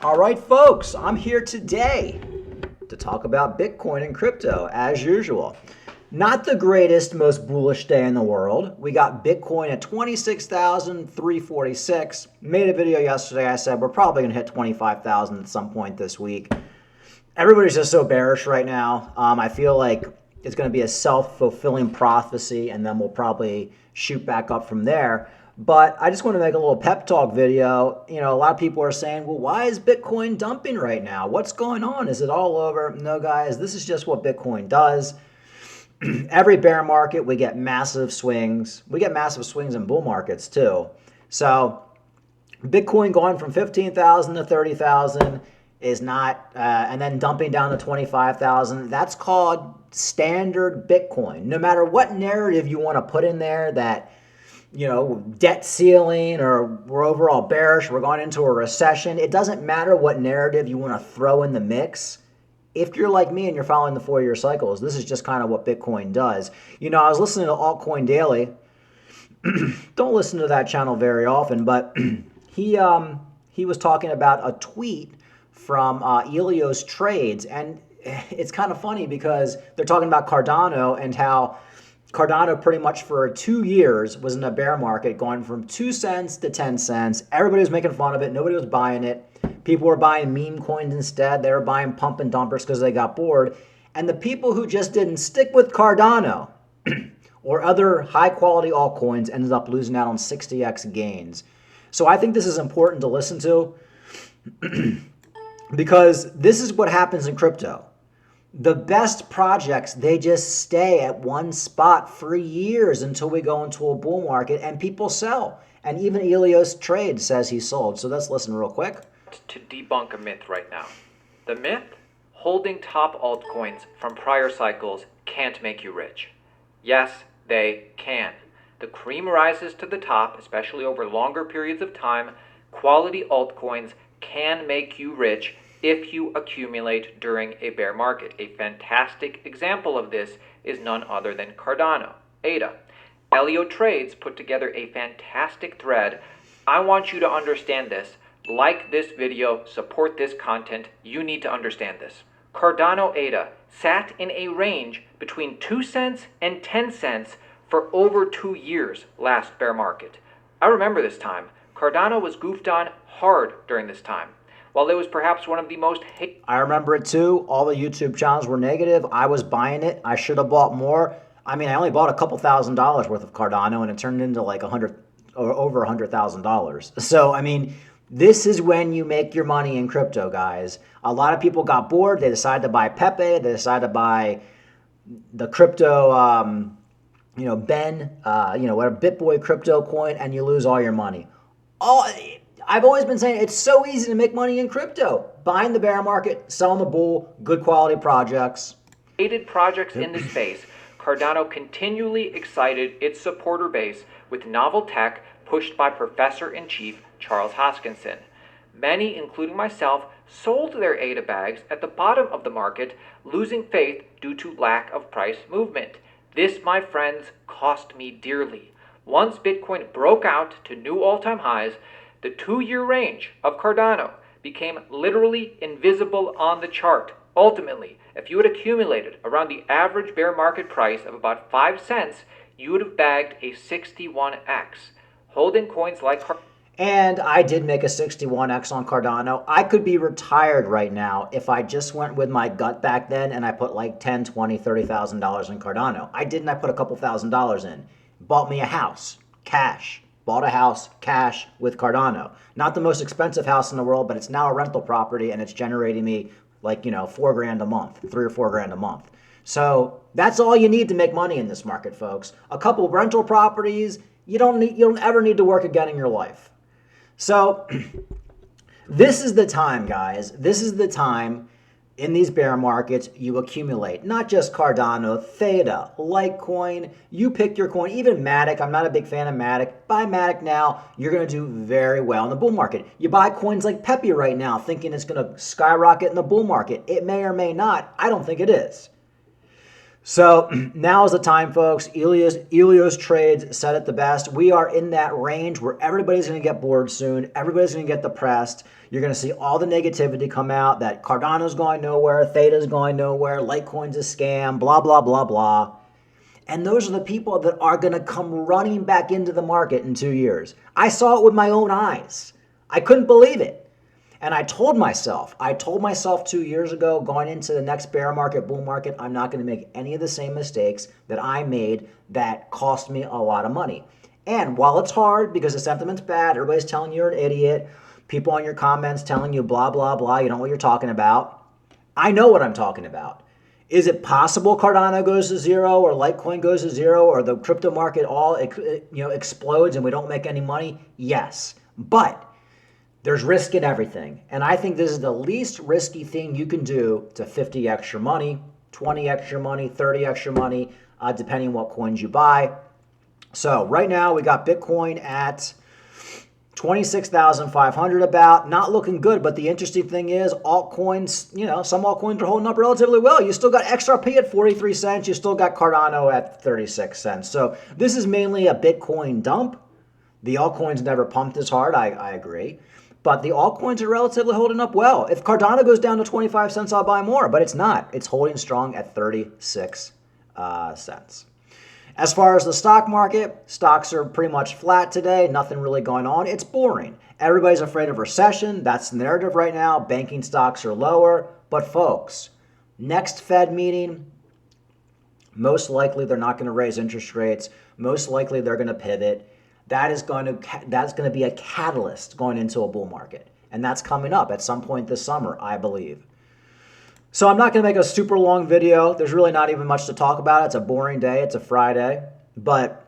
All right, folks, I'm here today to talk about Bitcoin and crypto as usual. Not the greatest, most bullish day in the world. We got Bitcoin at 26,346. Made a video yesterday. I said we're probably going to hit 25,000 at some point this week. Everybody's just so bearish right now. I feel like it's going to be a self-fulfilling prophecy, and then we'll probably shoot back up from there. But I just want to make a little pep talk video. You know, a lot of people are saying, well, why is Bitcoin dumping right now? What's going on? Is it all over? No, guys, this is just what Bitcoin does. Every bear market, we get massive swings. We get massive swings in bull markets too. So Bitcoin going from 15,000 to 30,000 is not, and then dumping down to 25,000. That's called standard Bitcoin. No matter what narrative you want to put in there that, you know, debt ceiling or we're overall bearish, we're going into a recession. It doesn't matter what narrative you want to throw in the mix. If you're like me and you're following the 4-year cycles, this is just kind of what Bitcoin does. You know, I was listening to Altcoin Daily. Don't listen to that channel very often, but he was talking about a tweet from Ilios Trades, and it's kind of funny because they're talking about Cardano and how Cardano pretty much for 2 years was in a bear market going from 2 cents to 10 cents. Everybody was making fun of it. Nobody was buying it. People were buying meme coins instead. They were buying pump and dumpers because they got bored. And the people who just didn't stick with Cardano or other high quality altcoins ended up losing out on 60x gains. So I think this is important to listen to because this is what happens in crypto. The best projects, they just stay at one spot for years until we go into a bull market and people sell. And even Ilios Trade says he sold. So let's listen real quick. To debunk a myth right now. The myth, holding top altcoins from prior cycles can't make you rich. Yes, they can. The cream rises to the top, especially over longer periods of time. Quality altcoins can make you rich if you accumulate during a bear market. A fantastic example of this is none other than Cardano, ADA. Elio Trades put together a fantastic thread. I want you to understand this. Like this video, support this content. You need to understand this. Cardano ADA sat in a range between 2 cents and 10 cents for over 2 years last bear market. I remember this time. Cardano was goofed on hard during this time. While it was perhaps one of the most I remember it too. All the YouTube channels were negative. I was buying it. I should have bought more. I mean, I only bought a couple $1,000s worth of Cardano and it turned into like over $100,000. So, I mean, this is when you make your money in crypto, guys. A lot of people got bored. They decided to buy Pepe. They decided to buy the crypto, Ben, whatever BitBoy crypto coin, and you lose all your money. I've always been saying it's so easy to make money in crypto. Buying the bear market, selling the bull, good quality projects. Hated projects in the space, Cardano continually excited its supporter base with novel tech pushed by Professor-in-Chief Charles Hoskinson. Many, including myself, sold their ADA bags at the bottom of the market, losing faith due to lack of price movement. This, my friends, cost me dearly. Once Bitcoin broke out to new all-time highs, the 2-year range of Cardano became literally invisible on the chart. Ultimately, if you had accumulated around the average bear market price of about 5 cents, you would have bagged a 61x. Holding coins like Cardano. And I did make a 61x on Cardano. I could be retired right now if I just went with my gut back then and I put like $10, $20, $30,000 in Cardano. I didn't. I put a couple $1,000s in. Bought me a house, cash. Bought a house, cash, with Cardano. Not the most expensive house in the world, but it's now a rental property and it's generating me like, $4,000 a month, $3 or $4,000 a month. So that's all you need to make money in this market, folks. A couple rental properties, you don't ever need to work again in your life. So this is the time, guys. This is the time in these bear markets you accumulate. Not just Cardano, Theta, Litecoin. You pick your coin. Even Matic. I'm not a big fan of Matic. Buy Matic now. You're going to do very well in the bull market. You buy coins like Pepe right now thinking it's going to skyrocket in the bull market. It may or may not. I don't think it is. So now is the time, folks. Elios Trades said it the best. We are in that range where everybody's going to get bored soon. Everybody's going to get depressed. You're going to see all the negativity come out that Cardano's going nowhere, Theta's going nowhere, Litecoin's a scam, blah, blah, blah, blah. And those are the people that are going to come running back into the market in 2 years. I saw it with my own eyes. I couldn't believe it. And I told myself 2 years ago, going into the next bear market, bull market, I'm not going to make any of the same mistakes that I made that cost me a lot of money. And while it's hard because the sentiment's bad, everybody's telling you you're an idiot, people in your comments telling you blah, blah, blah, you don't know what you're talking about. I know what I'm talking about. Is it possible Cardano goes to zero or Litecoin goes to zero or the crypto market all explodes and we don't make any money? Yes. But there's risk in everything. And I think this is the least risky thing you can do to 50 extra money, 20 extra money, 30 extra money, depending on what coins you buy. So right now we got Bitcoin at 26,500 about, not looking good. But the interesting thing is altcoins, some altcoins are holding up relatively well. You still got XRP at 43 cents. You still got Cardano at 36 cents. So this is mainly a Bitcoin dump. The altcoins never pumped as hard, I agree. But the altcoins are relatively holding up well. If Cardano goes down to 25 cents, I'll buy more. But it's not. It's holding strong at 36 cents. As far as the stock market, stocks are pretty much flat today. Nothing really going on. It's boring. Everybody's afraid of recession. That's the narrative right now. Banking stocks are lower. But folks, next Fed meeting, most likely they're not going to raise interest rates. Most likely they're going to pivot. That's going to be a catalyst going into a bull market. And that's coming up at some point this summer, I believe. So I'm not going to make a super long video. There's really not even much to talk about. It's a boring day. It's a Friday. But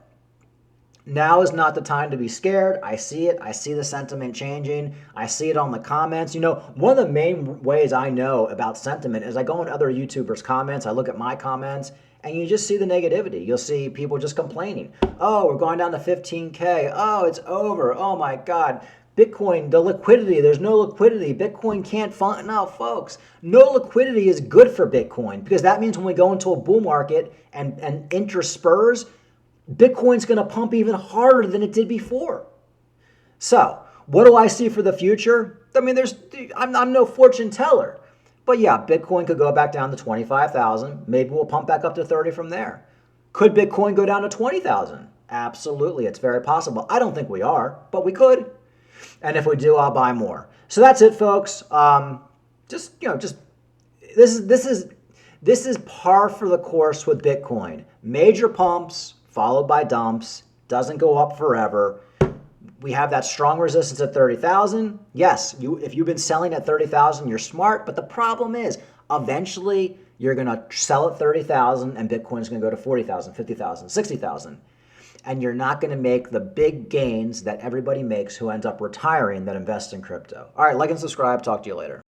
now is not the time to be scared. I see it. I see the sentiment changing. I see it on the comments. One of the main ways I know about sentiment is I go in other YouTubers' comments. I look at my comments. And you just see the negativity. You'll see people just complaining. Oh, we're going down to 15K. Oh, it's over. Oh my God. Bitcoin, the liquidity, there's no liquidity. Bitcoin can't fund. No, folks, no liquidity is good for Bitcoin because that means when we go into a bull market and interest spurs, Bitcoin's going to pump even harder than it did before. So what do I see for the future? I mean, I'm no fortune teller. But yeah, Bitcoin could go back down to 25,000. Maybe we'll pump back up to 30 from there. Could Bitcoin go down to 20,000? Absolutely, it's very possible. I don't think we are, but we could. And if we do, I'll buy more. So that's it, folks. This is par for the course with Bitcoin. Major pumps followed by dumps. Doesn't go up forever. We have that strong resistance at 30,000. Yes, if you've been selling at 30,000, you're smart. But the problem is, eventually, you're going to sell at 30,000 and Bitcoin's going to go to 40,000, 50,000, 60,000. And you're not going to make the big gains that everybody makes who ends up retiring that invest in crypto. All right, like and subscribe. Talk to you later.